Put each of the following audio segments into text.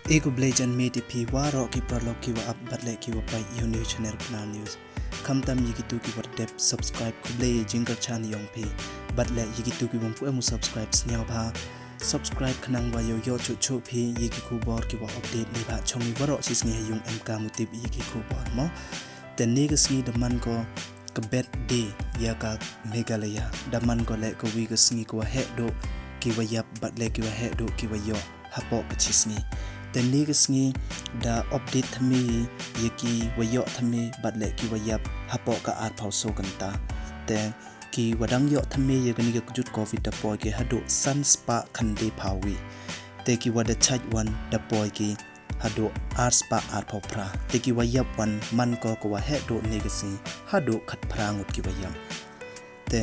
Ego blajan meti pi waro ki prolog ki wa update ki wa pai new channel plan news. Kamtam yigitu ki wa dep subscribe ku blay jingle chan yong pi. Batle yigitu ki wong pu subscribe snyao ba. Subscribe kanang wa yo chu pi yigi ku bor ki wa update ni ba chongi waro sis ngi yung mk mutip yigi ku bor mo. Ten ni gas ngi daman ko kebet day ya ka Meghalaya. Daman ko le ko wi gas ngi ko he do ki wa yap batle ki wa he do ki wa yo hapo pachis ngi. Ten ligas ngi da update thami yaki wayo thami batle ki wayap hapo ka at pauso kanta te ki wadang yo thami yagani ga kujut covid da poy ke hado sun spa khande phawi te ki wada chaj wan da poy ki hado art spa art phopra te ki wayap wan man ko ko wa he do negasi hado khat prangut ki wayam te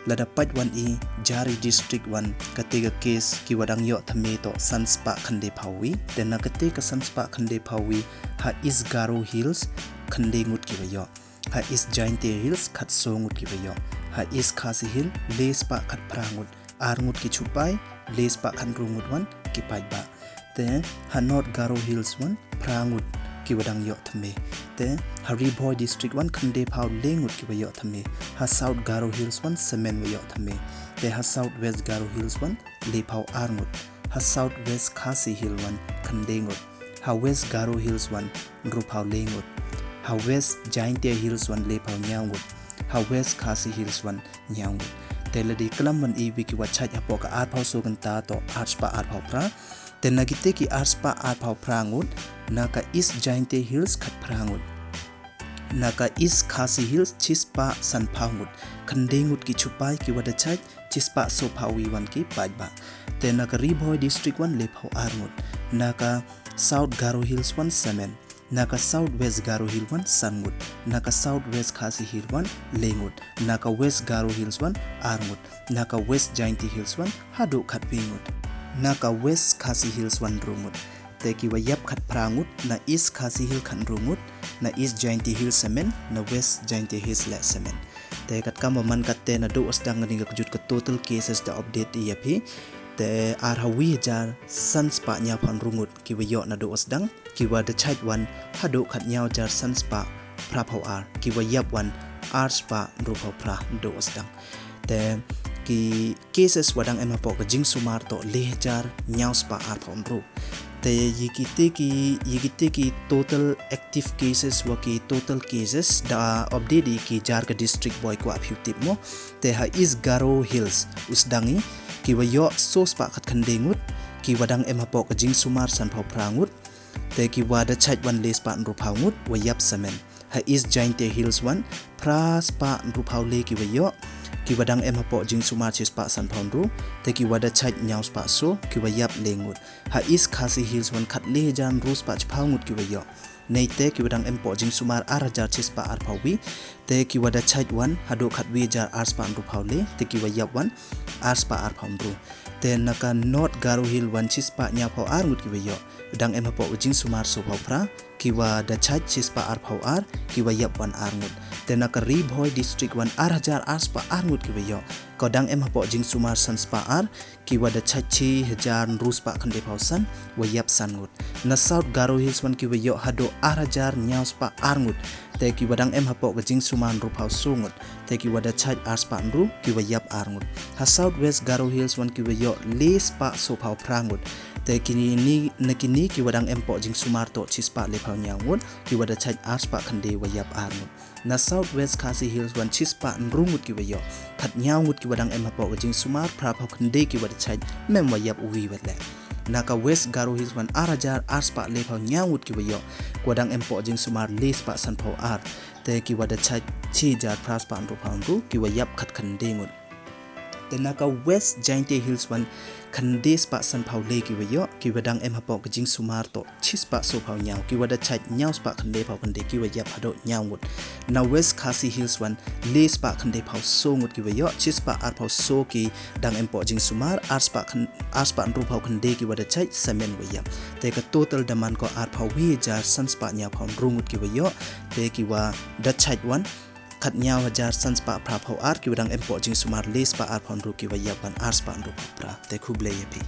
lada paj wan I Jari district wan ketiga case ki wadang yo thame to Sunspa khande phawi den na ketiga Sunspa khande phawi ha is Garo Hills khande ngut ki wayo ha is Jainte Hills khat so ngut ki wayo ha is Khasi Hill le spa khat prangut ar ngut ki chupai le spa khan rungut wan ki paj ba te ha North Garo Hills wan prangut ki wadang yo thame te Hari Boy district wan khande phaw lengut ki wayo thame ha South Garo Hills wan semen wayo thame te ha South West Garo Hills wan le phaw arngut ha South West Khasi Hill wan khande ngut ha West Garo Hills wan ru phaw lengut ha West Jainte Hills wan le phaw nyangut ha West Khasi Hills wan nyangut te ladi klam wan I wiki wachaj apo ka ar phaw so ganta to arspa ar phaw pra te nagite ki arspa ar phaw prangut naka East Jainte Hills khat prangut naka East Khasi Hills chispa san phangut khandengut ki chupai ki wada chaj chispa so phawi wan ki pajba te naka Riboy district wan le phaw arngut naka South Garo Hills wan semen naka South West Garo Hill wan sangut naka South West Khasi Hill wan lengut naka West Garo Hills wan arngut naka West Jainte Hills wan hado khat pingut naka West Khasi Hills wan rungut te ki wayap khat prangut na East Khasi Hill khan rungut na East Jainte Hill semen na West Jainte Hills le semen te kat kam man kat te na do asdang ni ga kujut ka total cases da update yapi te ar hawi jar Sunspa nya phan rungut ki wayo na do asdang ki wa da chaj wan hado khat nyaw jar Sunspa pra phaw ar ki wayap wan art spa ru phaw pra do asdang te ki cases wadang emapo ka jing sumar to le jar nyaw spa ar phaw ru te yigite ki total active cases wa ki total cases da update ki jar ka district boy ko aphyutip mo te ha is Garo Hills usdangi ki wayo so spa khat khandengut ki wadang emapo ka jing sumar san phaw prangut te ki wada chaj wan le spa ru phawngut wayap semen ha is Jainte Hills wan pra spa ru phaw le ki wayo ki wadang emapo jing sumar chispa san phawnru te ki wada chaj nyaw spa so ki wayap lengut ha is Khasi Hills wan khat le jan ru spa chphawngut ki wayo nei te ki wadang empo jing sumar arajar chispa ar phawi te ki wada chaj wan hado khat wi jar ar spa ru phawle te ki wayap wan ar spa ar phawnru te naka North Garo Hill wan chispa nya phaw ar ngut ki wayo dang emapo jing sumar so phaw pra ki wada chaj chispa ar phaw ar ki wayap wan ar ngut te naka Riboy district wan arajar ar spa ar ngut ki wayo kodang emapo jing sumar san spa ar ki wada chaj chi hajar ru spa khande phaw san wayap san ngut na South Garo Hills wan ki wayo hado arajar nyaw spa ar ngut te ki wadang emapo jing suman ru phaw sungut te ki wada chaj ar spa ru ki wayap ar ngut ha South West Garo Hills wan ki wayo le spa so phaw prangut te kini nakini ki wadang empo jing sumar to chispa le phaw nyangut ki wada chaj ar spa khande wayap ar ngut na South West Khasi Hills wan chispa rungut ki wayo khat nyangut ki wadang emapo jing sumar pra phaw khande ki wada chaj mem wayap uwi wetle naka West Garo Hills wan arajar ar spa le phaw nyangut ki wayo kodang empo jing sumar le spa san phaw ar te ki wada chaj chi jar pra spa ru phaw ru ki wayap khat khande ngut te naka West Jainte Hills wan khande spa san phaw le ki wayo ki wadang emapo jing sumar to chispa so phaw nyaw ki wada chaj nyaw spa khande phaw khande ki wayap hado nyangut na West Khasi Hills wan le spa khande phaw so ngut ki wayo chispa ar phaw so ki dang empo jing sumar ar spa ru phaw khande ki wada chaj semen wayap te ka total daman ko ar phaw wi jar Sunspa nya phaw rungut ki wayo te ki wa da chaj wan khat nyaw hajar Sunspa pra phaw ar ki wadang empo jing sumar le spa ar phaw ru ki wayap ban ar spa ru pra te khuble yapi